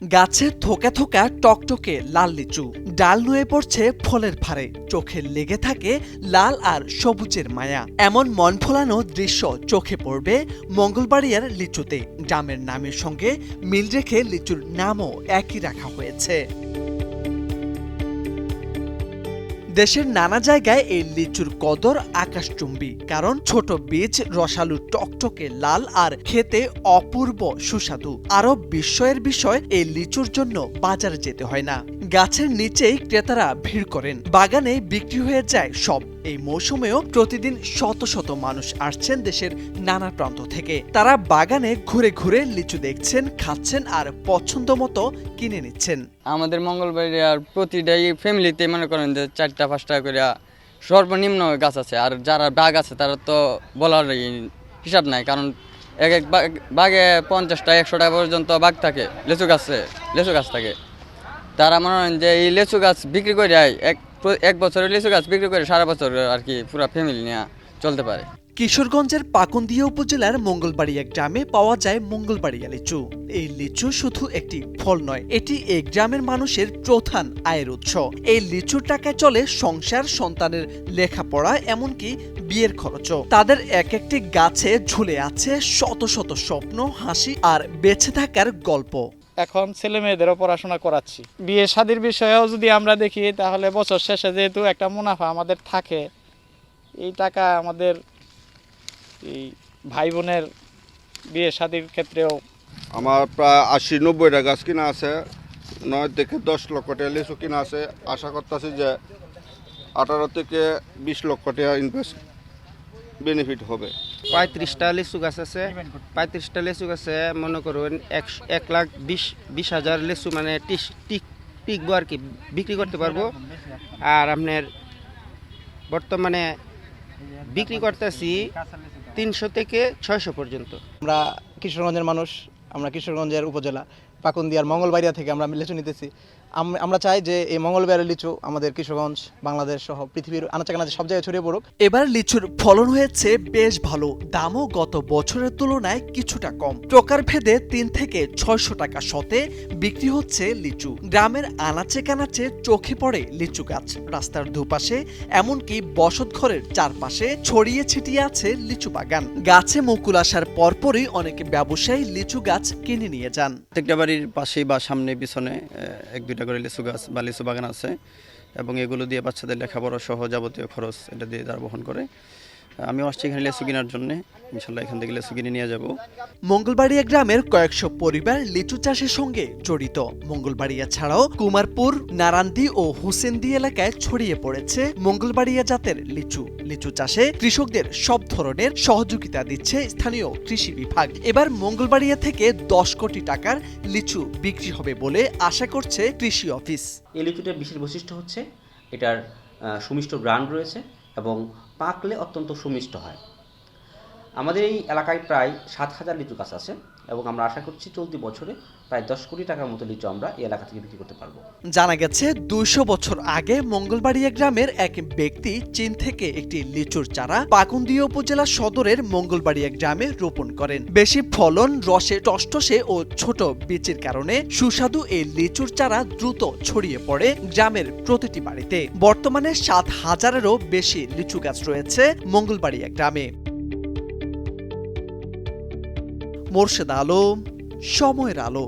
গাছে থোকা থোকা টকটকে লাল লিচু, ডাল নুয়ে পড়ছে ফলের ভারে, চোখে লেগে থাকে লাল আর সবুজের মায়া। এমন মন ভোলানো দৃশ্য চোখে পড়বে মঙ্গলবাড়িয়ার লিচুতে। গ্রামের নামের সঙ্গে মিল রেখে লিচুর নামও একই রাখা হয়েছে। দেশের নানা জায়গায় এই লিচুর কদর আকাশচুম্বী, কারণ ছোট বীজ, রসালো টকটকে লাল আর খেতে অপূর্ব সুস্বাদু। আরো বিস্ময়ের বিষয়, এই লিচুর জন্য বাজারে যেতে হয় না, গাছের নিচেই ক্রেতারা ভিড় করেন, বাগানে বিক্রি হয়ে যায় সব। এই মৌসুমেও প্রতিদিন শত শত মানুষ আসছেন দেশের নানা প্রান্ত থেকে। তারা বাগানে ঘুরে ঘুরে লিচু দেখছেন, খাচ্ছেন আর পছন্দ মতো কিনে নিচ্ছেন। আমাদের মঙ্গলবাড়িয়ার প্রতিটাই ফ্যামিলিতে মনে করেন যে 4-5টা করে সর্বনিম্ন গাছ আছে। আর যারা বাগ আছে তারা তো বলার হিসাব নাই, কারণ এক এক বাগে 50টা 100টা পর্যন্ত বাগ থাকে, লেচু গাছ থাকে। তারা মনে করেন যে এই লেচু গাছ বিক্রি করে এক বছরের লিচু গাছ বিক্রি করে সারা বছর আর কি পুরো ফ্যামিলি নিয়ে চলতে পারে। কিশোরগঞ্জের পাকুন্দিয়া উপজেলার মঙ্গলবাড়িয়া গ্রামে পাওয়া যায় মঙ্গলবাড়িয়া লিচু। এই লিচু শুধু একটি ফল নয়, এটি এই গ্রামের মানুষের প্রধান আয়ের উৎস। এই লিচুর টাকায় চলে সংসার, সন্তানের লেখাপড়া, এমনকি বিয়ের খরচও। তাদের এক একটি গাছে ঝুলে আছে শত শত স্বপ্ন, হাসি আর বেঁচে থাকার গল্প। এখন ছেলে মেয়েদেরও পড়াশোনা করাচ্ছি। বিয়ে শাদীর বিষয়েও যদি আমরা দেখি, তাহলে বছর শেষে যেহেতু একটা মুনাফা আমাদের থাকে, এই টাকা আমাদের এই ভাই বোনের বিয়ে শাদীর ক্ষেত্রেও। আমার প্রায় 80-90টা গাছ কিনা আছে, 9 থেকে 10 লক্ষ টাকা লিচু কিনা আছে। আশা করতেছি যে 18 থেকে 20 লক্ষ টাকা ইনভেস্ট বেনিফিট হবে। 35টা লিচু গাছ আছে, 35টা লিচু গাছে মনে করুন 1,20,000 লিচু মানে টিকবো আর কি, বিক্রি করতে পারবো। আর আপনার বর্তমানে বিক্রি করতেছি 300 থেকে 600 পর্যন্ত। আমরা কিশোরগঞ্জের মানুষ, আমরা কিশোরগঞ্জের উপজেলা পাকুন্দিয়ার মঙ্গলবাড়িয়া থেকে আমরা লিচু নিতেছি। আমরা চাই যে এই মঙ্গলবাড়িয়ার লিচু আমাদের কিশোরগঞ্জ, বাংলাদেশ সহ পৃথিবীর আনাচে কানাচে সব জায়গায় ছড়িয়ে পড়ুক। এবার লিচুর ফলন হয়েছে বেশ ভালো, দামও গত বছরের তুলনায় কিছুটা কম। প্রকারভেদে 3 থেকে 600 টাকা শতে বিক্রি হচ্ছে লিচু। গ্রামের আনাচে কানাচে চোখে পড়ে লিচু গাছ, রাস্তার দুপাশে এমনকি বসতঘরের চারপাশে ছড়িয়ে ছিটিয়ে আছে লিচু বাগান। গাছে মুকুল আসার পরপরই অনেকে ব্যবসায়ী লিচু গাছ কিনে নিয়ে যান। প্রত্যেকটা বাড়ির পাশেই বা সামনে পিছনে 1-2টা করে লিচু গাছ বা লিচু বাগান আছে, এবং এগুলো দিয়ে বাচ্চাদের লেখাপড়া সহ যাবতীয় খরচ এটা দিয়ে তারা বহন করে। আমিও আসছি এখানে লিচু কেনার জন্য, ইনশাল্লাহ এখান থেকে লিচু কিনে নিয়ে যাব। মঙ্গলবাড়িয়া গ্রামের কয়েকশো পরিবার লিচু চাষের সঙ্গে জড়িত। মঙ্গলবাড়িয়া ছাড়াও কুমারপুর, নারান্দি ও হুসেন্দি এলাকায় ছড়িয়ে পড়েছে মঙ্গলবাড়িয়া জাতের লিচু। লিচু চাষে কৃষকদের সব ধরনের সহযোগিতা দিচ্ছে স্থানীয় কৃষি বিভাগ। এবার মঙ্গলবাড়িয়া থেকে 10 কোটি টাকার লিচু বিক্রি হবে বলে আশা করছে কৃষি অফিস। এই লিচুটার বিশেষ বৈশিষ্ট্য হচ্ছে এটার সুমিষ্ট গ্রান রয়েছে এবং পাকলে অত্যন্ত সুমিষ্ট হয়। আমাদের এই এলাকায় প্রায় 7,000 লিচু গাছ আছে এবং আমরা আশা করছি চলতি বছরে প্রায় 10 কোটি টাকার মতো লিচু আমরা এই এলাকা থেকে বিক্রি করতে পারবো। জানা গেছে 200 বছর আগে মঙ্গলবাড়িয়া গ্রামের এক ব্যক্তি চীন থেকে একটি লিচুর চারা পাকুন্দিয়া উপজেলা সদরের মঙ্গলবাড়িয়া গ্রামে রোপণ করেন। বেশি ফলন, রসে টসটসে ও ছোট বীজের কারণে সুস্বাদু এই লিচুর চারা দ্রুত ছড়িয়ে পড়ে গ্রামের প্রতিটি বাড়িতে। বর্তমানে 7,000-এরও বেশি লিচু গাছ রয়েছে মঙ্গলবাড়িয়া গ্রামে। মোর্শেদ আলম, সময়ের আলো।